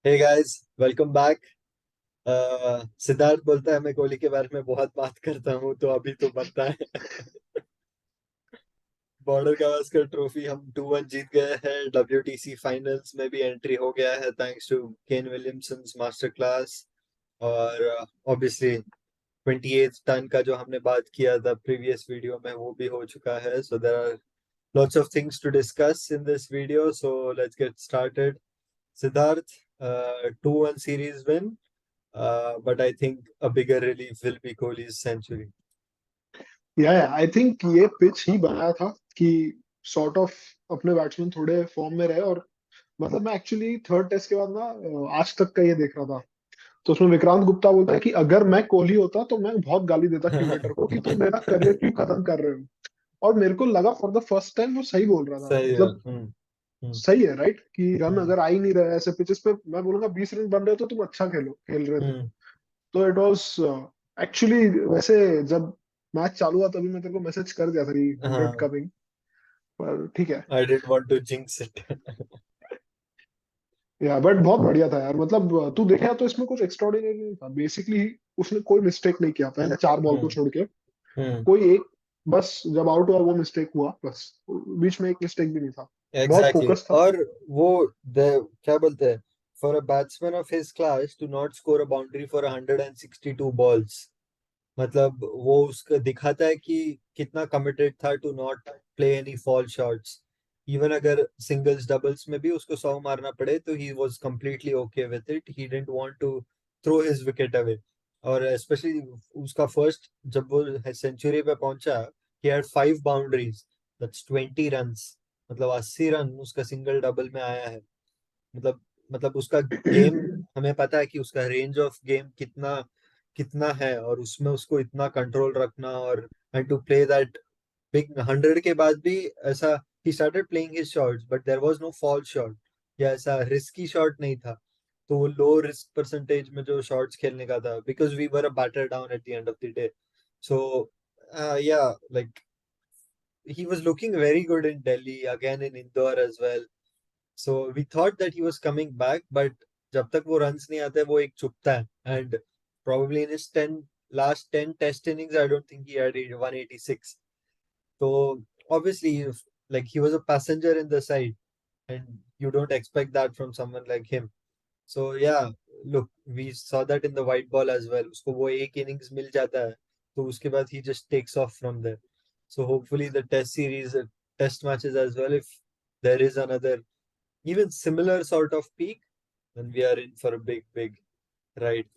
हे guys, welcome back. Siddharth बोलता है मैं कोहली के बारे में बहुत बात करता हूँ, तो अभी तो बनता है। बॉर्डर गावस्कर ट्रॉफी हम 2-1 जीत गए हैं। WTC फाइनल्स में भी एंट्री हो गया है thanks to Kane Williamson's master class. और ऑब्वियसली 28 टन का जो हमने बात किया था प्रीवियस वीडियो में, वो भी हो चुका है। So there are lots of things to discuss in this video, so let's get started. Siddharth, 2-1 series win. But I think a bigger relief will be Kohli's century. या आई थिंक ये pitch ही बनाया था कि sort of अपने batsman थोड़े form में रहे। और मतलब मैं एक्चुअली थर्ड टेस्ट के बाद ना आज तक का ये देख रहा था। तो उसमें विक्रांत गुप्ता बोलता है कि अगर मैं कोहली होता तो मैं बहुत गाली देता क्रिकेटर को कि तुम मेरा करियर क्यों खत्म कर रहे हो। और मेरे को लगा फॉर द फर्स्ट टाइम वो सही बोल रहा था। सही है। मतलब हम्म। सही है राइट कि रन हम्म। अगर आ ही नहीं रहे ऐसे पिचेस पे, मैं बोलूंगा 20 रन बन रहे हो तो तुम अच्छा खेल रहे थे। हम्म। तो इट वाज एक्चुअली वैसे जब मैच चालू हुआ तभी मैं तेरे को मैसेज कर दिया था कि 100 हाँ, कमिंग। पर ठीक है। I didn't want to jinx it. या बट बहुत बढ़िया था यार। मतलब तू देखा तो इसमें कुछ एक्स्ट्राऑर्डिनरी नहीं था बेसिकली। उसने कोई मिस्टेक नहीं किया पहले 4 बॉल को हम्म। छोड़ के। हम्म। कोई एक, बस जब आउट हुआ वो मिस्टेक हुआ बस। बीच में एक मिस्टेक भी नहीं था। बहुत एग्जैक्टली फोकस exactly. था। और वो क्या बोलते हैं, for a batsman of his class to not score a boundary for 162 balls, मतलब वो उसका दिखाता है कि कितना कमिटेड था to not play any false shots. Even अगर सिंगल्स डबल्स में भी उसको 100 मारना पड़े तो he was completely okay with it. He didn't want to throw his wicket away. और स्पेशली उसका फर्स्ट जब वो सेंचुरी पे पहुंचा, he had 5 boundaries, that's 20 runs. मतलब 80 रन उसका सिंगल डबल में आया है। मतलब उसका गेम, हमें पता है कि उसका रेंज ऑफ गेम कितना कितना है, और उसमें उसको इतना कंट्रोल रखना और and to play that big 100 के बाद भी ऐसा, he started playing his shots but there was no false shot या ऐसा रिस्की शॉट नहीं था। तो वो लो रिस्क परसेंटेज में जो शॉट्स खेलने का था, because we were a batter down at the end of the day. So yeah, like he was looking very good in Delhi, again in Indore as well. So we thought that he was coming back, but जब तक वो runs नहीं आते वो एक चुभता है। And probably in his 10 test innings, I don't think he had 186. So obviously, like he was a passenger in the side, and you don't expect that from someone like him. So yeah, look, we saw that in the white ball as well. उसको वो एक innings मिल जाता है, तो उसके बाद he just takes off from there. So hopefully the test series, test matches as well, if there is another even similar sort of peak, then we are in for a big ride.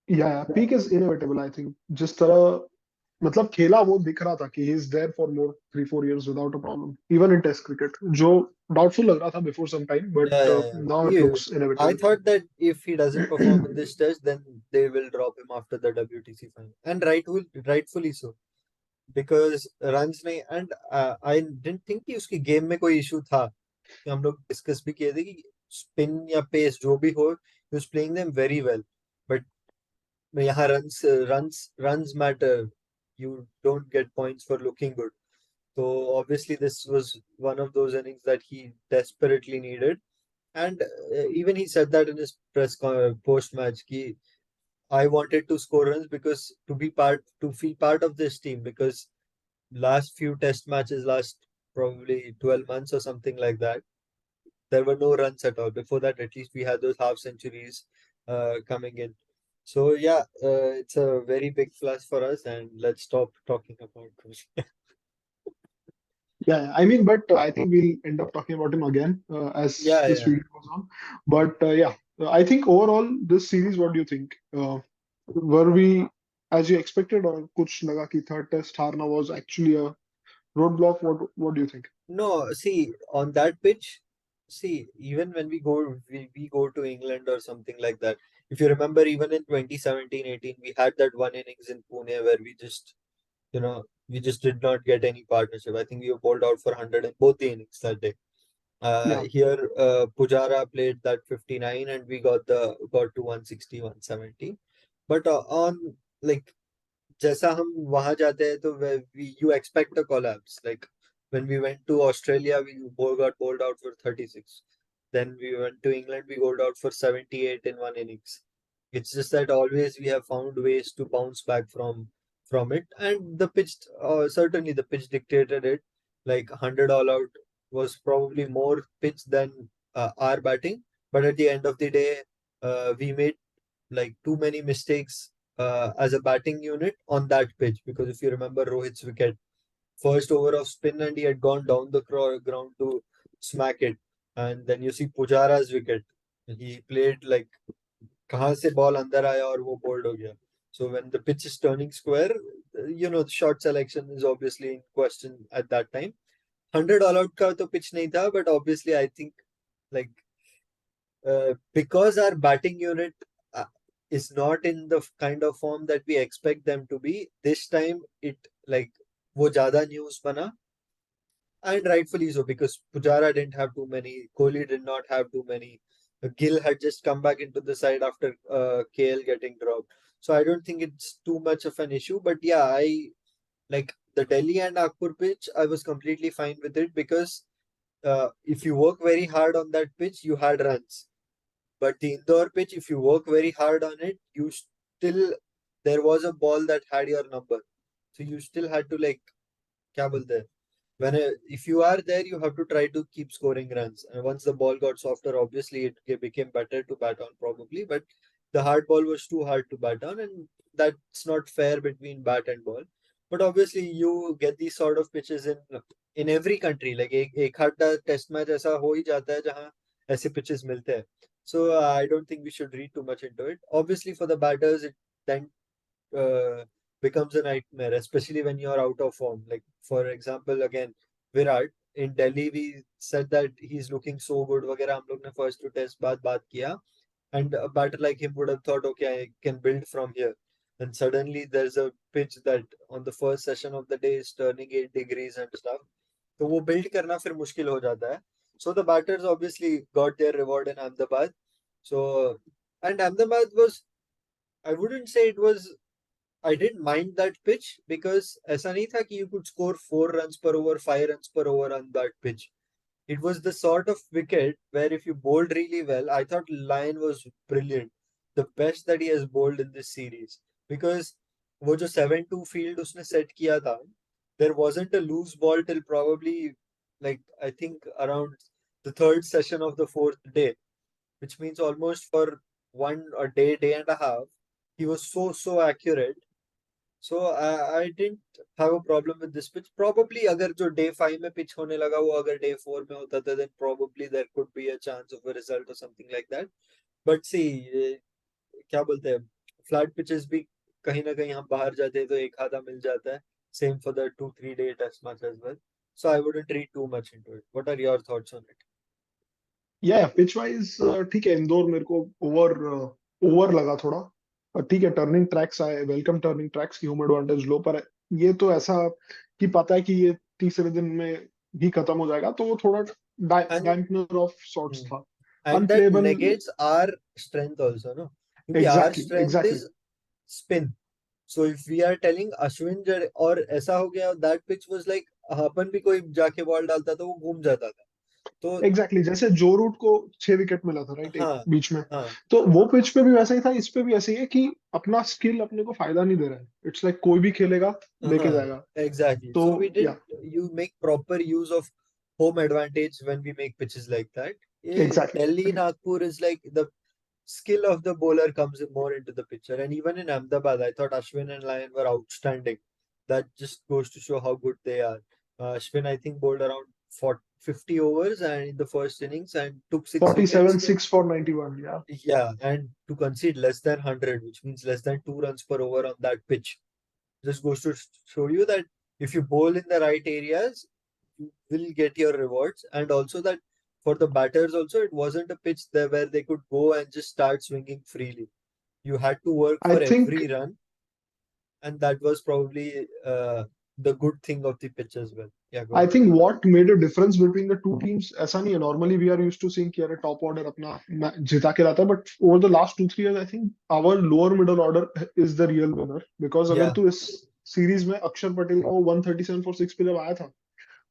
या peak is inevitable I think. जिस तरह मतलब खेला वो दिख रहा था कि he is there for more 3-4 years without a problem even in test cricket, जो डाउटफुल लग रहा था before some time Yeah, but yeah, yeah. Now it looks I inevitable. thought that if he doesn't perform in this test, then they will drop him after the WTC final, and rightfully so. Because runs नहीं, and I didn't think कि उसकी game में कोई issue था। कि हम लोग discuss भी किए थे कि स्पिन या पेस जो भी हो, he was playing them very well. But यहाँ runs matter. You don't get points for looking good. So obviously this was one of those innings that he desperately needed. And even he said that in his post match कि I wanted to score runs because to feel part of this team, because last few test matches, last probably 12 months or something like that, there were no runs at all. Before that, at least we had those half centuries coming in. So yeah, it's a very big plus for us, and let's stop talking about Kohli. Yeah, I mean, but I think we'll end up talking about him again as Yeah, this yeah. video goes on. But yeah, I think overall this series, what do you think? Were we as you expected, or कुछ लगा कि third test हारना was actually a roadblock? What do you think? No, see, on that pitch, see, even when we go to England or something like that. If you remember, even in 2017-18, we had that one innings in Pune where we just did not get any partnership. I think we were bowled out for 100 in both the innings that day. Yeah, Here, Pujara played that 59 and we got to 160, 170. But on, like, जैसा हम वहां जाते हैं तो you expect a collapse. Like when we went to Australia, we got bowled out for 36. Then we went to England, we got out for 78 in one innings. It's just that always we have found ways to bounce back from it, and the pitch, certainly the pitch dictated it. Like 100 all out was probably more pitch than our batting, but at the end of the day, we made like too many mistakes as a batting unit on that pitch, because if you remember Rohit's wicket, first over of spin and he had gone down the ground to smack it. And then you see Pujara's wicket. He played like कहाँ से ball अंदर आया और वो bold हो गया. So when the pitch is turning square, the shot selection is obviously in question at that time. 100 all out का तो pitch नहीं था, but obviously I think like because our batting unit is not in the kind of form that we expect them to be, this time it like वो ज्यादा news बना, and rightfully so, because Pujara didn't have too many, Kohli did not have too many. Gill had just come back into the side after KL getting dropped. So I don't think it's too much of an issue. But yeah, I like the Delhi and Nagpur pitch, I was completely fine with it, because if you work very hard on that pitch, you had runs. But the Indore pitch, if you work very hard on it, you still, there was a ball that had your number. So you still had to like, क्या बोलते हैं, if you are there, you have to try to keep scoring runs. And once the ball got softer, obviously it became better to bat on probably. But the hard ball was too hard to bat on, and that's not fair between bat and ball. But obviously, you get these sort of pitches in every country. Like एक आधा test match ऐसा हो ही जाता है जहाँ ऐसे pitches मिलते हैं. So I don't think we should read too much into it. Obviously, for the batters, it then uh, becomes a nightmare, especially when you're out of form. Like, for example, again, Virat in Delhi, we said that he's looking so good. वगैरह हम लोग ने first two test बाद बात किया, and a batter like him would have thought, okay, I can build from here. And suddenly there's a pitch that on the first session of the day is turning 8 degrees and stuff. तो वो build करना फिर मुश्किल हो जाता है. So the batters obviously got their reward in Ahmedabad. So, and Ahmedabad was, I wouldn't say it was, I didn't mind that pitch, because ऐसा नहीं था कि you could score 4 runs per over, 5 runs per over on that pitch. It was the sort of wicket where if you bowled really well, I thought Lyon was brilliant, the best that he has bowled in this series. Because वो जो 7-2 field उसने set किया था, there wasn't a loose ball till probably like I think around the third session of the fourth day, which means almost for day and a half, he was so accurate. So I didn't have a problem with this pitch. Probably अगर जो day 5 में pitch होने लगा वो अगर day 4 में होता था, then probably there could be a chance of a result or something like that. But see, क्या बोलते हैं, flat pitches भी कहीं ना कहीं हम बाहर जाते हैं तो एक आधा मिल जाता है. Same for the 2-3 day test match as well. So I wouldn't read too much into it. What are your thoughts on it? या पिच वाइज ठीक है, इंदौर मेरे को ओवर ओवर लगा थोड़ा. ठीक है, टर्निंग ट्रैक्स आए, वेलकम टर्निंग ट्रैक्स की होम एडवांटेज लो, पर ये तो ऐसा कि पता है कि ये तीसरे दिन में भी खत्म हो जाएगा, तो वो थोड़ा And dampener of sorts hmm, था. and that unplayable. negates our strength also, no? क्योंकि our exactly strength exactly. is spin. So if we are telling Ashwin और ऐसा हो गया, that pitch was like अपन भी कोई जाके बॉल डालता तो वो घूम जाता था. तो एग्जैक्टली जैसे जो रूट को 6 विकेट मिला था राइट एक हाँ, बीच में, हाँ, तो वो पिच पे भी वैसा ही था, इस पे भी ऐसे ही है कि अपना स्किल अपने को फायदा नहीं दे रहा है. इट्स लाइक कोई भी खेलेगा, लेके हाँ, जाएगा. exactly. तो So we didn't या you make proper use of home advantage when we make pitches like that. Delhi, exactly. Nagpur is like the skill of the bowler comes more into the picture. And even in Ahmedabad, I thought Ashwin and Lyon were outstanding. That just goes to show how good they are. Ashwin, I think, bowled around 40, 50 overs and in the first innings and took 6 wickets. 47 6 for 91. Yeah. Yeah, and to concede less than 100, which means less than 2 runs per over on that pitch, just goes to show you that if you bowl in the right areas, you will get your rewards. And also that for the batters also, it wasn't a pitch there where they could go and just start swinging freely. You had to work I for think every run, and that was probably the good thing of the pitch as well. Yeah, go I ahead. think what made a difference between the two teams, ऐसा नहीं है, normally we are used to seeing कि अरे top order अपना जिता के लाता है, but over the last 2 3 years I think our lower middle order is the real winner, because अगर Yeah, तू इस सीरीज में अक्षर पटेल को 137 for 6 पे जब आया था,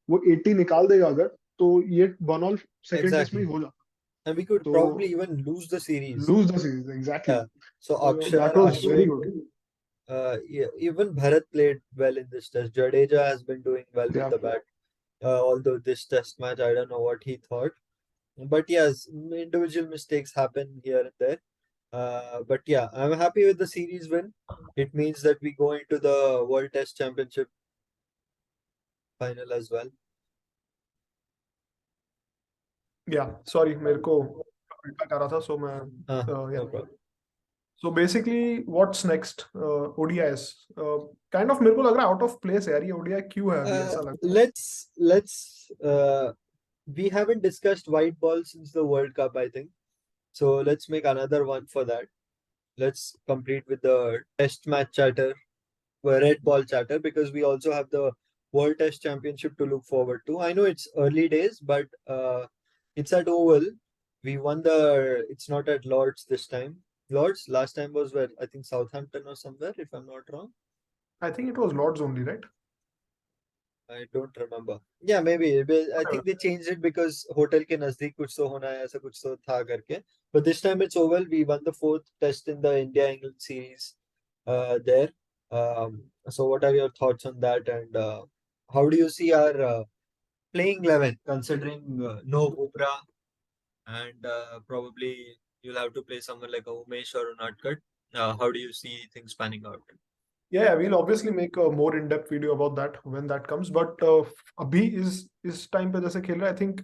वो 80 निकाल देगा अगर, तो ये 1 ऑल सेकंड टेस्ट में ही exactly. हो जाता. And we could probably So even lose the series. lose the series exactly. Yeah. So So Akshar, that was very Ashwin, good. yeah, even Bharat played well in this test. Jadeja has been doing well with Yeah, the bat. Although this test match, I don't know what he thought. But yes, individual mistakes happen here and there. But yeah, I'm happy with the series win. It means that we go into the World Test Championship final as well. yeah. Sorry, मेरे को feedback आ रहा था, so मैं No yeah. problem. So basically, what's next? ODIs. Kind of मेरे को लग रहा है out of place है यार, ये ODI क्यों है अभी ऐसा लग रहा Let's we haven't discussed white ball since the World Cup, I think. So let's make another one for that. Let's complete with the test match chatter, red ball chatter, because we also have the World Test Championship to look forward to. I know it's early days, but it's at Oval. We won the. It's not at Lords this time. Lords last time was where I think Southampton or somewhere, if I'm not wrong. है. I think it was Lords only, right? I don't remember. Yeah, maybe. I think they changed it because hotel के नजदीक कुछ तो होना है ऐसा कुछ तो था करके. But this time it's Oval. We won the fourth test in the India England series. There. So what are your thoughts on that? And how do you see our playing 11 considering no Bumrah and probably you'll have to play someone like a Umesh or a Natkar. How do you see things panning out? Yeah, we'll obviously make a more in-depth video about that when that comes. But अभी इस time पे जैसे खेल रहा है, I think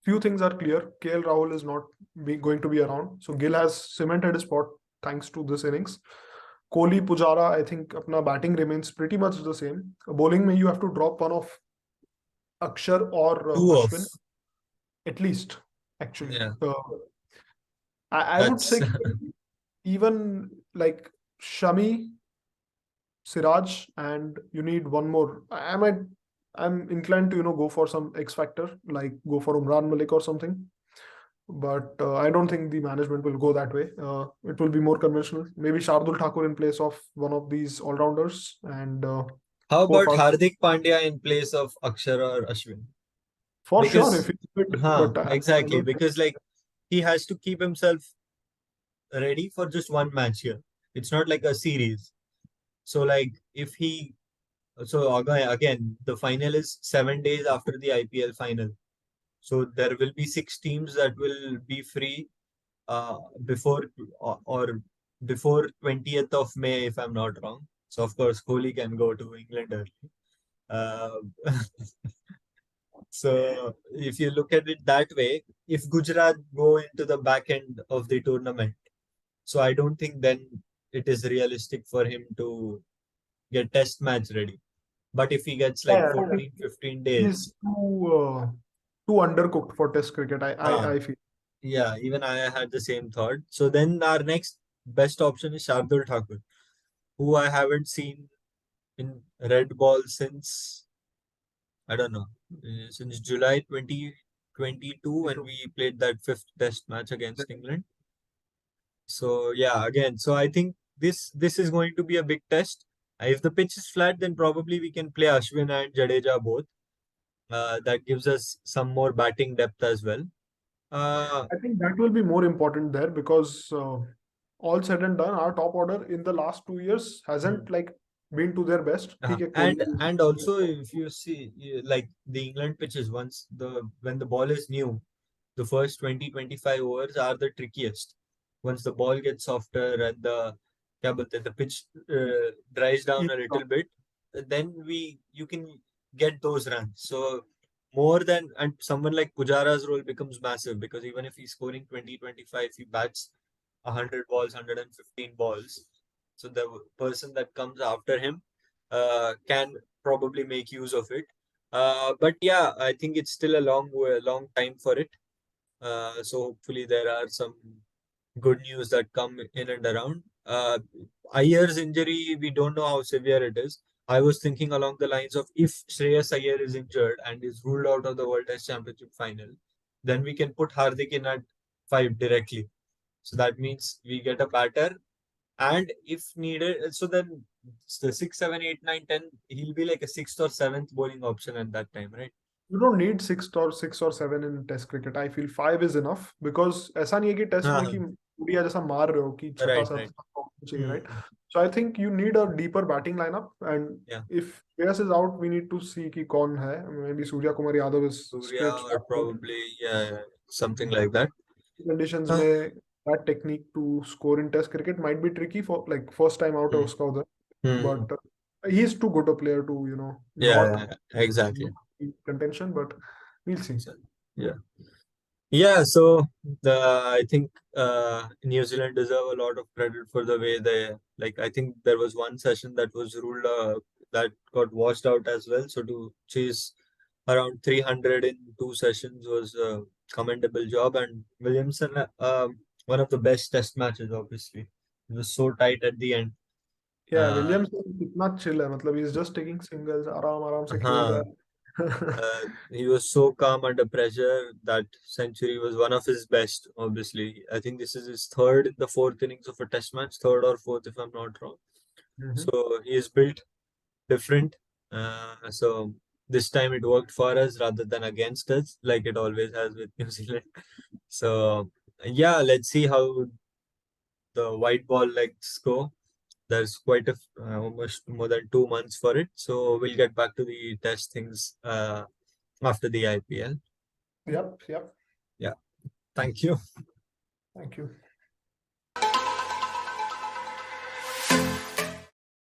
few things are clear. KL Rahul is not going to be around, so Gill has cemented his spot thanks to this innings. Kohli, Pujara, I think अपना batting remains pretty much the same. Bowling में you have to drop one of Akshar or Two of. Ashwin at least. Actually, Yeah, I would that's say even like Shami, Siraj, and you need one more. I'm inclined to go for some X factor, like go for Umran Malik or something. But I don't think the management will go that way. It will be more conventional. Maybe Shardul Thakur in place of one of these all rounders and how hope about Hardik Pandya in place of Akshar or Ashwin? for sure if Because, he's fit. huh, But I exactly. don't think. Because like he has to keep himself ready for just one match here. It's not like a series. So like if he, so again, the final is 7 days after the IPL final. So there will be six teams that will be free before or before 20th of May, if I'm not wrong. So of course, Kohli can go to England early. Uh, so if you look at it that way, if Gujarat go into the back end of the tournament, so I don't think then it is realistic for him to get test match ready. But if he gets like Yeah, I think 14, 15 days, he's too undercooked for Test cricket. uh, I feel. yeah, even I had the same thought. So then our next best option is Shardul Thakur, who I haven't seen in red ball since, I don't know, since July 2022 when we played that fifth test match against England. So yeah, again, so I think this is going to be a big test. If the pitch is flat, then probably we can play Ashwin and Jadeja both. That gives us some more batting depth as well. Uh, I think that will be more important there because all said and done, our top order in the last 2 years hmm. hasn't like been to their best. ठीक है, And Kohli. also if you see like the England pitches once the when the ball is new, the first 20-25 overs are the trickiest. Once the ball gets softer and क्या बोलते हैं, the pitch dries down a little bit, then you can get those runs. So more than, and someone like Pujara's role becomes massive because even if he's scoring 20-25, he bats 100 balls, 115 balls. So the person that comes after him can probably make use of it. But yeah, I think it's still a long time for it. So hopefully there are some good news that come in and around. Iyer's injury, we don't know how severe it is. I was thinking along the lines of if Shreyas Iyer is injured and is ruled out of the World Test Championship final, then we can put Hardik in at 5 directly. So that means we get a batter, and if needed, so then the 6, 7, 8, 9, 10, he'll be like a sixth or seventh bowling option at that time, right? You don't need six or seven in test cricket. I feel five is enough because ऐसा नहीं है कि test में हाँ कि India जैसा मार रहे हो कि छठा राइट सात राइट चाहिए, right? So I think you need a deeper batting lineup, या and if Shreyas is out, we need to see कि कौन है. Maybe Surya Kumar Yadav is Surya straight और start. probably yeah something like that. Conditions हाँ में that technique to score in test cricket might be tricky for like first time out है हम्म उसका उधर, हम्म but he's too good a player to not yeah exactly in contention, but we'll see. exactly yeah. Yeah, so I think New Zealand deserve a lot of credit for the way they like. I think there was one session that was ruled that got washed out as well. So to chase around 300 in two sessions was a commendable job. And Williamson, one of the best test matches, obviously. It was so tight at the end. Yeah, Uh, Williams कितना chill है, मतलब he's just taking singles, आराम आराम से खेल हाँ, रहा है. He was so calm under pressure. That century was one of his best, obviously. I think this is his third in the fourth innings of a test match, third or fourth, if I'm not wrong. Mhm. So he is built different. So this time it worked for us rather than against us, like it always has with New Zealand. So yeah, let's see how the white ball legs go. There's quite almost more than 2 months for it. So we'll get back to the test things after the IPL. Yep, yep. Yeah. Thank you. Thank you.